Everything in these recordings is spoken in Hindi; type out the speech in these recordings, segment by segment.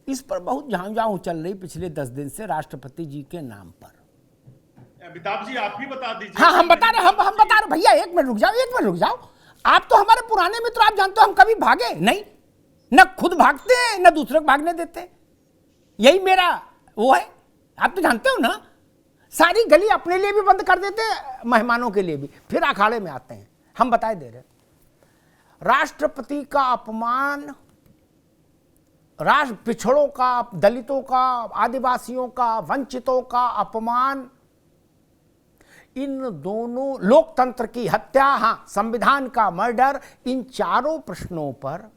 इस पर बहुत झांझाऊ चल रही पिछले 10 दिन से राष्ट्रपति जी के नाम पर। अमिताभ जी आप ही बता दीजिए। हाँ हम बता रहे भैया, एक मिनट रुक जाओ। आप तो हमारे पुराने मित्र, आप जानते हो हम कभी भागे नहीं, न खुद भागते हैं न दूसरे को भागने देते। यही मेरा वो है, आप तो जानते हो ना। सारी गली अपने लिए भी बंद कर देते हैं, मेहमानों के लिए भी, फिर अखाड़े में आते हैं। हम बताए दे रहे, राष्ट्रपति का अपमान, पिछड़ों का, दलितों का, आदिवासियों का, वंचितों का अपमान, इन दोनों, लोकतंत्र की हत्या, हां संविधान का मर्डर, इन चारों प्रश्नों पर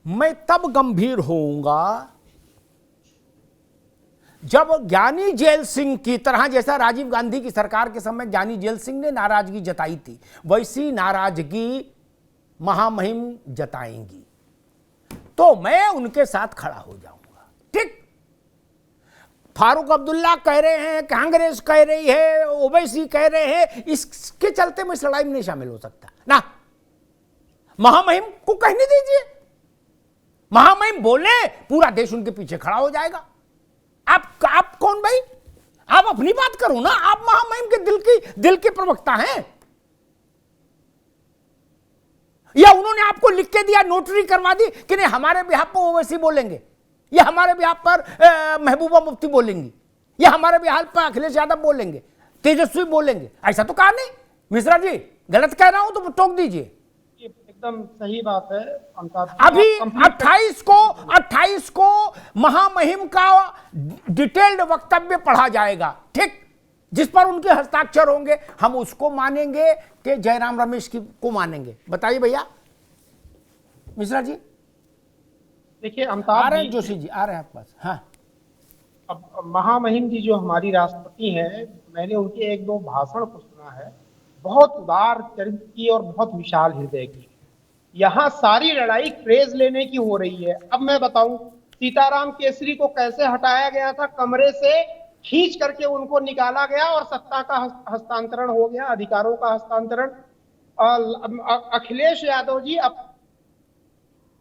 मैं तब गंभीर होऊंगा जब ज्ञानी जेल सिंह की तरह, जैसा राजीव गांधी की सरकार के समय ज्ञानी जेल सिंह ने नाराजगी जताई थी, वैसी नाराजगी महामहिम जताएंगी तो मैं उनके साथ खड़ा हो जाऊंगा। ठीक, फारूक अब्दुल्ला कह रहे हैं, कांग्रेस कह रही है, ओवैसी कह रहे हैं, इसके चलते मैं इस लड़ाई में नहीं शामिल हो सकता ना। महामहिम को कहने दीजिए, महामहिम बोले, पूरा देश उनके पीछे खड़ा हो जाएगा। आप कौन भाई? आप अपनी बात करो ना, आप महामहिम के दिल के प्रवक्ता हैं, या उन्होंने आपको लिख के दिया, नोटरी करवा दी कि नहीं हमारे बिहाफ पर ओवैसी बोलेंगे, या हमारे बिहाफ पर महबूबा मुफ्ती बोलेंगी, या हमारे बिहाफ पर अखिलेश यादव बोलेंगे, तेजस्वी बोलेंगे? ऐसा तो कहा नहीं। मिश्रा जी गलत कह रहा हूं तो टोक दीजिए। एकदम सही बात है। अभी 28 को महामहिम का डिटेल्ड वक्तव्य पढ़ा जाएगा, ठीक, जिस पर उनके हस्ताक्षर होंगे। हम उसको मानेंगे कि जयराम रमेश को मानेंगे? बताइए भैया। मिश्रा जी देखिए, आ रहे हैं, जोशी जी आ रहे हैं आपके पास। हाँ, अब महामहिम जी जो हमारी राष्ट्रपति हैं, मैंने उनके एक दो भाषण को सुना है, बहुत उदार चरित्र की और बहुत विशाल हृदय की। यहाँ सारी लड़ाई क्रेज लेने की हो रही है। अब मैं बताऊं, सीताराम केसरी को कैसे हटाया गया था, कमरे से खींच करके उनको निकाला गया और सत्ता का हस्तांतरण हो गया, अधिकारों का हस्तांतरण। अखिलेश यादव जी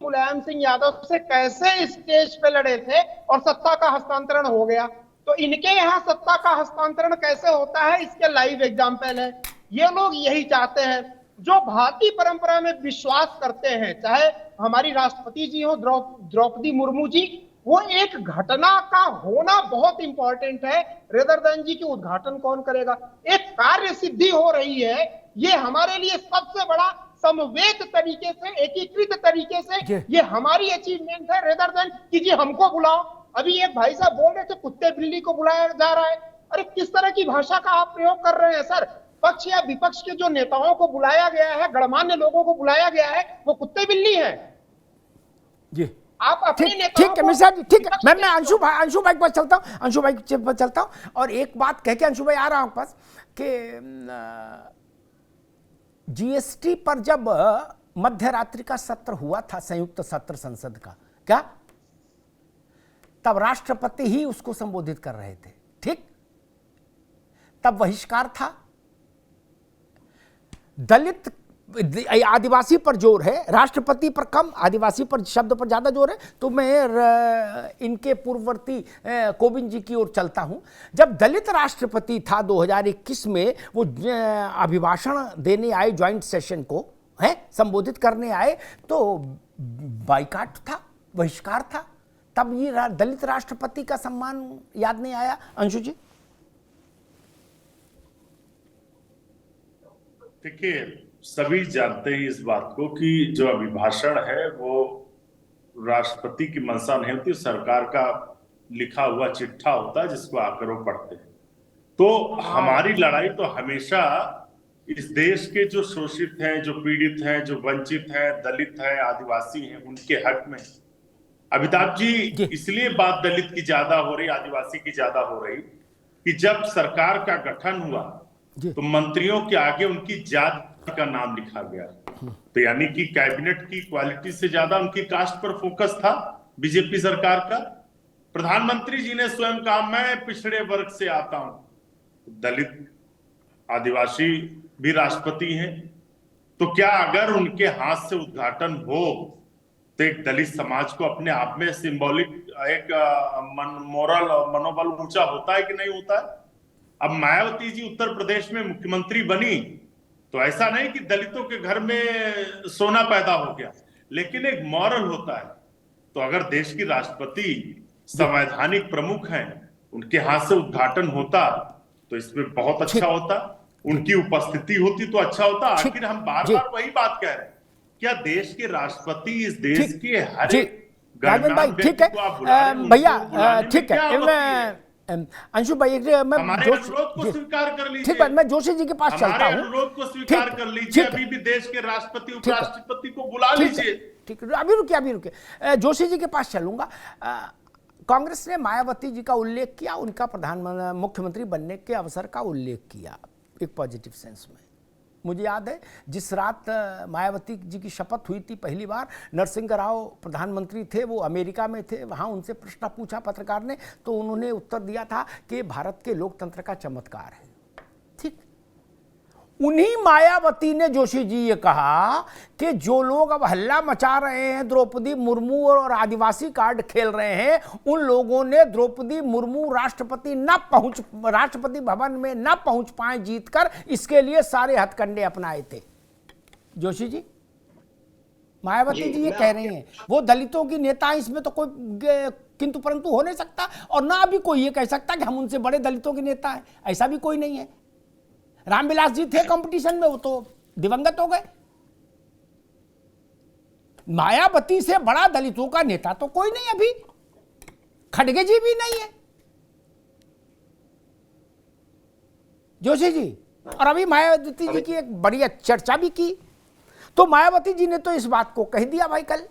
मुलायम सिंह यादव से कैसे स्टेज पे लड़े थे और सत्ता का हस्तांतरण हो गया। तो इनके यहाँ सत्ता का हस्तांतरण कैसे होता है, इसके लाइव एग्जाम्पल है। ये लोग यही चाहते हैं, जो भारतीय परंपरा में विश्वास करते हैं, चाहे हमारी राष्ट्रपति जी हो द्रौपदी मुर्मू जी, वो एक घटना का होना बहुत इंपॉर्टेंट है, रेदर देन जी की उद्घाटन कौन करेगा। एक कार्य सिद्धि हो रही है, ये हमारे लिए सबसे बड़ा समवेत तरीके से, एकीकृत तरीके से ये हमारी अचीवमेंट है, रेदर देन कि जी हमको बुलाओ। अभी एक भाई साहब बोल रहे थे कुत्ते बिल्ली को बुलाया जा रहा है। अरे किस तरह की भाषा का आप प्रयोग कर रहे हैं सर? पक्ष या विपक्ष के जो नेताओं को बुलाया गया है, गणमान्य लोगों को बुलाया गया है, वो कुत्ते बिल्ली है जी। आप अपने ठीक है मिश्रा जी, ठीक है। मैं अंशु भाई पर चलता हूं, और एक बात कह के अंशु भाई आ रहा हूं पास कि जीएसटी पर जब मध्य रात्रि का सत्र हुआ था, संयुक्त सत्र संसद का, क्या तब राष्ट्रपति ही उसको संबोधित कर रहे थे, ठीक, तब बहिष्कार था। दलित आदिवासी पर जोर है, राष्ट्रपति पर कम, आदिवासी पर शब्द पर ज्यादा जोर है। तो मैं इनके पूर्ववर्ती कोविंद जी की ओर चलता हूं। जब दलित राष्ट्रपति था 2021 में, वो अभिभाषण देने आए, ज्वाइंट सेशन को है संबोधित करने आए, तो बाइकाट था, बहिष्कार था। तब ये दलित राष्ट्रपति का सम्मान याद नहीं आया? अंशु जी देखिए, सभी जानते हैं इस बात को कि जो अभिभाषण है वो राष्ट्रपति की मंशा नहीं होती, सरकार का लिखा हुआ चिट्ठा होता है जिसको आकर वो पढ़ते हैं। तो हमारी लड़ाई तो हमेशा इस देश के जो शोषित हैं, जो पीड़ित हैं, जो वंचित हैं, दलित हैं, आदिवासी हैं, उनके हक में। अमिताभ जी, इसलिए बात दलित की ज्यादा हो रही, आदिवासी की ज्यादा हो रही कि जब सरकार का गठन हुआ तो मंत्रियों के आगे उनकी जाति का नाम लिखा गया। तो यानी कि कैबिनेट की क्वालिटी से ज्यादा उनकी कास्ट पर फोकस था बीजेपी सरकार का। प्रधानमंत्री जी ने स्वयं कहा मैं पिछड़े वर्ग से आता हूं। दलित आदिवासी भी राष्ट्रपति हैं, तो क्या अगर उनके हाथ से उद्घाटन हो तो एक दलित समाज को अपने आप में सिंबॉलिक एक मोरल मनोबल ऊंचा होता है कि नहीं होता है? अब मायावती जी उत्तर प्रदेश में मुख्यमंत्री बनी तो ऐसा नहीं कि दलितों के घर में सोना पैदा हो गया, लेकिन एक मॉरल होता है। तो अगर देश की राष्ट्रपति संवैधानिक प्रमुख हैं, उनके हाथ से उद्घाटन होता तो इसमें बहुत अच्छा होता, उनकी उपस्थिति होती तो अच्छा होता। आखिर हम बार बार वही बात कह रहे हैं, क्या देश के राष्ट्रपति इस देश के हर एक भाई ठीक है भैया, ठीक है अंशु भाई, मैं अनुरोध को स्वीकार कर लीजिए। ठीक है, मैं जोशी जी के पास चलता हूं। अनुरोध को स्वीकार कर लीजिए, अभी भी देश के राष्ट्रपति उपराष्ट्रपति को बुला लीजिए। ठीक है, अभी रुकिए, जोशी जी के पास चलूंगा। कांग्रेस ने मायावती जी का उल्लेख किया, उनका प्रधानमंत्री मुख्यमंत्री बनने के अवसर का उल्लेख किया एक पॉजिटिव सेंस में। मुझे याद है जिस रात मायावती जी की शपथ हुई थी पहली बार, नरसिंह राव प्रधानमंत्री थे, वो अमेरिका में थे, वहाँ उनसे प्रश्न पूछा पत्रकार ने, तो उन्होंने उत्तर दिया था कि भारत के लोकतंत्र का चमत्कार है। ठीक, उन्हीं मायावती ने जोशी जी ये कहा कि जो लोग अब हल्ला मचा रहे हैं, द्रौपदी मुर्मू और आदिवासी कार्ड खेल रहे हैं, उन लोगों ने द्रौपदी मुर्मू राष्ट्रपति भवन में न पहुंच पाए जीतकर, इसके लिए सारे हथकंडे अपनाए थे। जोशी जी, मायावती जी ये कह रहे हैं वो दलितों की नेता, इसमें तो कोई किंतु परंतु हो नहीं सकता, और ना भी कोई ये कह सकता कि हम उनसे बड़े दलितों के नेता हैं, ऐसा भी कोई नहीं है। रामविलास जी थे कंपटीशन में, वो तो दिवंगत हो गए। मायावती से बड़ा दलितों का नेता तो कोई नहीं, अभी खड़गे जी भी नहीं है, जोशी जी। और अभी मायावती जी की एक बढ़िया चर्चा भी की, तो मायावती जी ने तो इस बात को कह दिया भाई कल,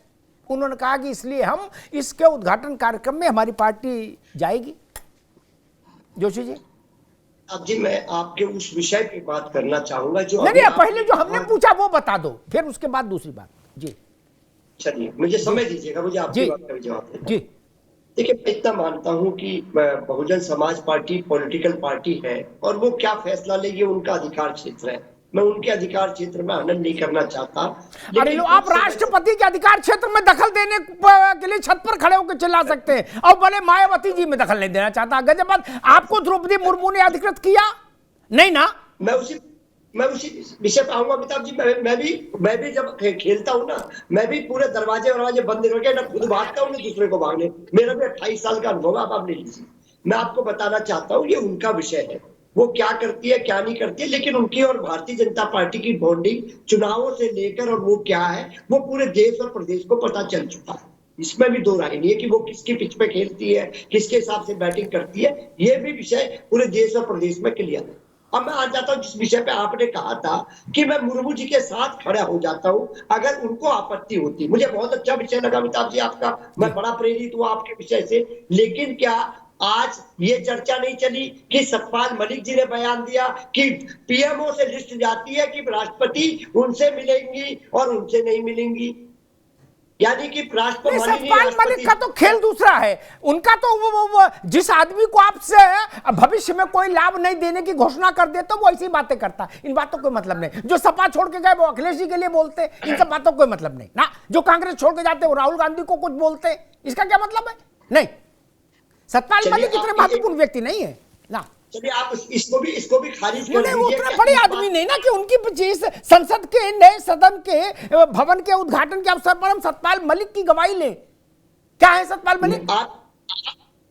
उन्होंने कहा कि इसलिए हम इसके उद्घाटन कार्यक्रम में हमारी पार्टी जाएगी। जोशी जी, अब जी मैं आपके उस विषय पे बात करना चाहूंगा जो नहीं, पहले जो हमने पूछा वो बता दो, फिर उसके बाद दूसरी बात। जी चलिए, मुझे समय दीजिएगा, मुझे आपकी बात का जवाब देना। जी देखिए, मैं इतना मानता हूं कि Bahujan Samaj party political party है, और वो क्या फैसला लेगी उनका अधिकार क्षेत्र है। मैं उनके अधिकार क्षेत्र में आनंद नहीं करना चाहता। अरे लो, आप राष्ट्रपति के अधिकार क्षेत्र में दखल देने के लिए छत पर खड़े होकर चिल्ला सकते हैं, और बोले मायावती जी में दखल नहीं देना चाहता। गजब बात। आपको द्रौपदी मुर्मू ने अधिकृत किया नहीं ना? मैं उसी विषय पे आऊंगा अमिताभ जी। मैं भी जब खेलता हूँ ना, मैं भी पूरे दरवाजे बंद करके ना खुद भागता हूँ, दूसरे को भागने। मेरा भी 28 साल का अनुभव है, आप ले लीजिए। मैं आपको बताना चाहता हूँ, ये उनका विषय है, वो क्या करती है क्या नहीं करती है, लेकिन उनकी और भारतीय जनता पार्टी की बॉन्डिंग चुनावों से लेकर और वो क्या है, वो पूरे देश और प्रदेश को पता चल चुका है। इसमें भी दो राय नहीं है कि वो किसकी पिच पे खेलती है, किसके हिसाब से बैटिंग करती है। ये भी विषय पूरे देश और प्रदेश में क्लियर है। अब मैं आ जाता हूँ जिस विषय पे आपने कहा था कि मैं मुर्मू जी के साथ खड़ा हो जाता हूँ अगर उनको आपत्ति होती। मुझे बहुत अच्छा विषय लगा अमिताभ जी आपका, मैं बड़ा प्रेरित हुआ आपके विषय से। लेकिन क्या आज ये चर्चा नहीं चली कि सतपाल मलिक जी ने बयान दिया कि पीएमओ से लिस्ट जाती है कि राष्ट्रपति उनसे मिलेंगी और उनसे नहीं मिलेंगी, यानी कि सतपाल मलिक का तो खेल दूसरा है। उनका तो वो जिस आदमी को आपसे भविष्य में कोई लाभ नहीं देने की घोषणा कर दे तो वो ऐसी बातें करता है। इन बातों को कोई मतलब नहीं। जो सपा छोड़ के गए वो अखिलेश जी के लिए बोलते, इन सब बातों को कोई मतलब नहीं ना। जो कांग्रेस छोड़ के जाते वो राहुल गांधी को कुछ बोलते, इसका क्या मतलब है? नहीं, सतपाल मलिक इतने महत्वपूर्ण व्यक्ति नहीं है ना। चलिए आप इसको भी खारिज कर दीजिए। वो उतने बड़े आदमी नहीं ना कि उनकी संसद के नए सदन के भवन के उद्घाटन के अवसर पर हम सतपाल मलिक की गवाही लें। क्या है सतपाल मलिक?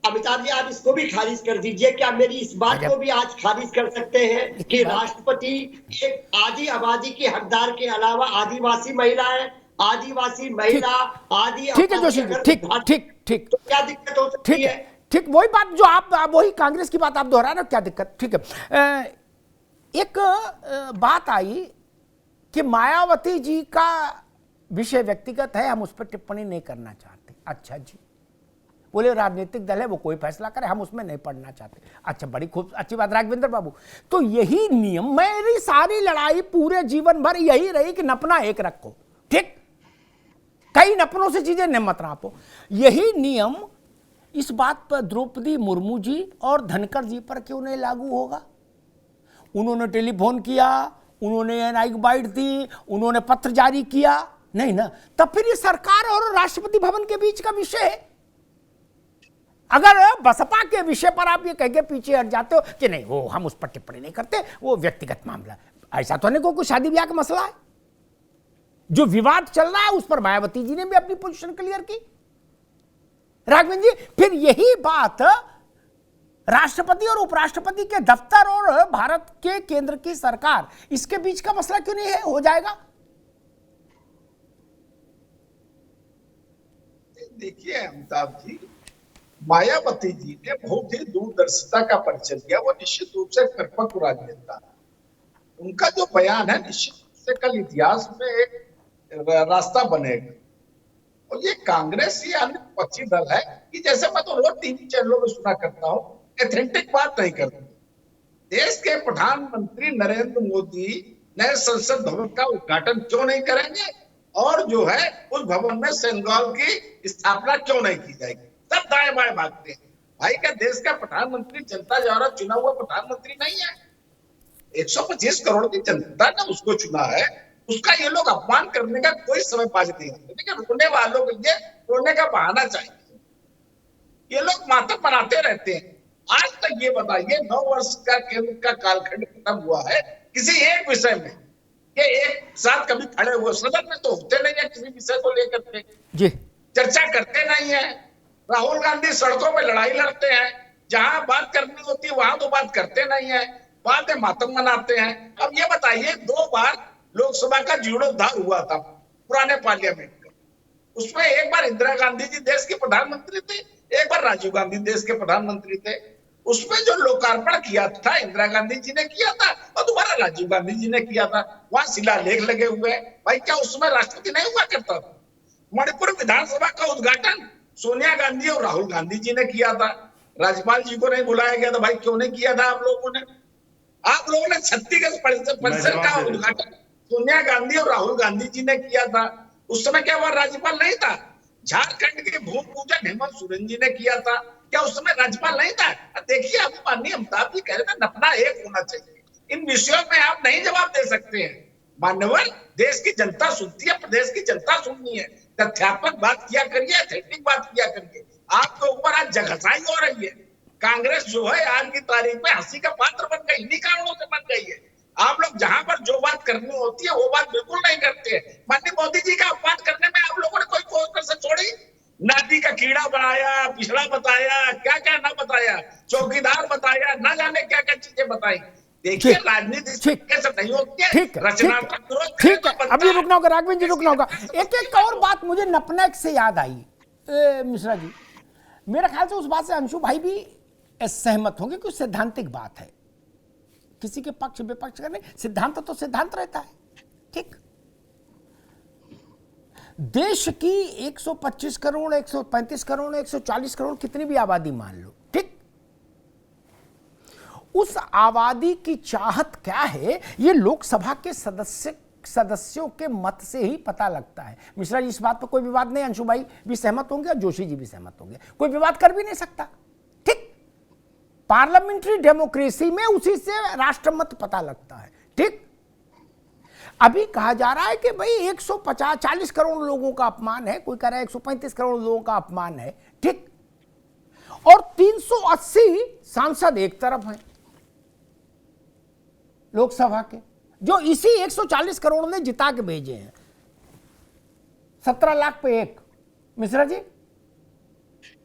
अमिताभ जी, आप इसको भी खारिज कर दीजिए। क्या मेरी इस बात को भी आज खारिज कर सकते हैं कि राष्ट्रपति एक आदि आबादी की हकदार के अलावा आदिवासी महिला है, आदिवासी महिला आदि। ठीक है जोशी, ठीक, तो क्या दिक्कत हो सकती है? ठीक, वही बात जो आप वही कांग्रेस की बात आप दोहरा रहे हो, क्या दिक्कत? ठीक है। एक बात आई कि मायावती जी का विषय व्यक्तिगत है, हम उस पर टिप्पणी नहीं करना चाहते। अच्छा जी, बोले राजनीतिक दल है, वो कोई फैसला करे, हम उसमें नहीं पढ़ना चाहते। अच्छा, बड़ी खूब अच्छी बात राघवेंद्र बाबू। तो यही नियम, मेरी सारी लड़ाई पूरे जीवन भर यही रही कि नपना एक रखो। ठीक, कई नपनों से चीजें न मत नापो। यही नियम इस बात पर द्रौपदी मुर्मू जी और धनखड़ जी पर क्यों नहीं लागू होगा? उन्होंने टेलीफोन किया, उन्होंने एनआई बाइट दी, उन्होंने पत्र जारी किया, नहीं ना, तब फिर ये सरकार और राष्ट्रपति भवन के बीच का विषय है। अगर बसपा के विषय पर आप ये कह के पीछे हट जाते हो कि नहीं वो हम उस पर टिप्पणी नहीं करते, वो व्यक्तिगत मामला, ऐसा तो नहीं कोई शादी ब्याह का मसला है। जो विवाद चल रहा है उस पर मायावती जी ने भी अपनी पोजीशन क्लियर की। राघवेंद्र जी, फिर यही बात राष्ट्रपति और उपराष्ट्रपति के दफ्तर और भारत के केंद्र की सरकार, इसके बीच का मसला क्यों नहीं है, हो जाएगा? देखिए अमिताभ जी, मायावती जी ने बहुत ही दूरदर्शिता का परिचय किया। वो निश्चित रूप से परिपक्व राजनेता, उनका जो बयान है निश्चित रूप से कल इतिहास में एक रास्ता बनेगा। और ये कांग्रेस या अन्य विपक्षी दल है कि जैसे मैं तो रोज टीवी चैनलों में सुना करता हूँ, एथेंटिक बात नहीं करते। देश के प्रधानमंत्री नरेंद्र मोदी नए संसद भवन का उद्घाटन क्यों नहीं करेंगे, और जो है उस भवन में सेनेगल की स्थापना क्यों नहीं की जाएगी? सब दाएं बाएं भागते हैं। भाई क्या देश का प्रधानमंत्री जनता द्वारा चुना हुआ प्रधानमंत्री नहीं है? 125 करोड़ की जनता ने उसको चुना है, उसका ये लोग अपमान करने का कोई समय पास नहीं करते। लेकिन रुकने वालों के लिए रोने का बहाना चाहिए। ये लोग मातम मनाते रहते हैं। आज तक ये बताइए 9 वर्ष का केंद्र का कालखंड खत्म हुआ है, किसी एक विषय में ये एक साथ कभी खड़े हुए सदन में तो होते नहीं है, किसी विषय को लेकर के जी चर्चा करते नहीं है। राहुल गांधी सड़कों पे लड़ाई लड़ते हैं, जहां बात करनी होती है वहां तो बात करते नहीं है, बाद में मातम मनाते हैं। अब ये बताइए 2 बार लोकसभा का जीर्णोद्धार हुआ था पुराने पार्लियामेंट का, उसमें एक बार इंदिरा गांधी जी देश के प्रधानमंत्री थे, एक बार राजीव गांधी देश के प्रधानमंत्री थे। उसमें जो लोकार्पण किया था इंदिरा गांधी जी ने किया था और दोबारा राजीव गांधी जी ने किया था, वहां शिलालेख लगे हुए हैं। भाई क्या उसमें राष्ट्रपति नहीं हुआ करता था? मणिपुर विधानसभा का उद्घाटन सोनिया गांधी और राहुल गांधी जी ने किया था, राज्यपाल जी को नहीं बुलाया गया था। भाई क्यों नहीं किया था आप लोगों ने? आप लोगों ने छत्तीसगढ़ परिषद का उद्घाटन सोनिया गांधी और राहुल गांधी जी ने किया था, उस समय क्या वह राज्यपाल नहीं था? झारखंड के भूमि पूजन हेमंत सोरेन जी ने किया था, क्या उस समय राज्यपाल नहीं था? देखिए अभी माननीय अमिताभ जी कह रहे थे नपना एक होना चाहिए, इन विषयों में आप नहीं जवाब दे सकते हैं। मान्यवर, देश की जनता सुनती है, प्रदेश की जनता सुननी है, तथ्यात्मक बात किया करिए, एथेंटिक बात किया करिए। आपके ऊपर आज जगहसाई हो रही है। कांग्रेस जो है आज की तारीख में हंसी का पात्र बन गई, इन्हीं कारणों से बन गई है। आप लोग जहां पर जो बात करनी होती है वो बात बिल्कुल नहीं करते हैं। माननीय मोदी जी का अपमान करने में आप लोगों ने कोई कोशिश से छोड़ी? नाटी का कीड़ा बनाया, पिछड़ा बताया, क्या क्या ना बताया, चौकीदार बताया, ना जाने क्या क्या चीजें बताई। देखिए राजनीति कैसे नहीं होती है, रचनात्मक विरोध ठीक है, अभी रुकना होगा राघवेंद्र जी, रुकना होगा। एक और बात मुझे नपनक से याद आई मिश्रा जी, मेरा ख्याल से उस बात से अंशु भाई भी सहमत होंगे कि सैद्धांतिक बात है, किसी के पक्ष विपक्ष करने, सिद्धांत तो सिद्धांत रहता है। ठीक, देश की 125 करोड़ 135 करोड़ 140 करोड़ कितनी भी आबादी मान लो, ठीक, उस आबादी की चाहत क्या है ये लोकसभा के सदस्यों के मत से ही पता लगता है। मिश्रा जी इस बात पर कोई विवाद नहीं, अंशु भाई भी सहमत होंगे और जोशी जी भी सहमत होंगे, कोई विवाद कर भी नहीं सकता। ठीक, पार्लियामेंट्री डेमोक्रेसी में उसी से राष्ट्रमत पता लगता है। ठीक, अभी कहा जा रहा है कि भाई 140 करोड़ लोगों का अपमान है, कोई कह रहा है 135 करोड़ लोगों का अपमान है। ठीक, और 380 सांसद एक तरफ हैं लोकसभा के, जो इसी 140 करोड़ ने जिता के भेजे हैं, 17 लाख पे एक। मिश्रा जी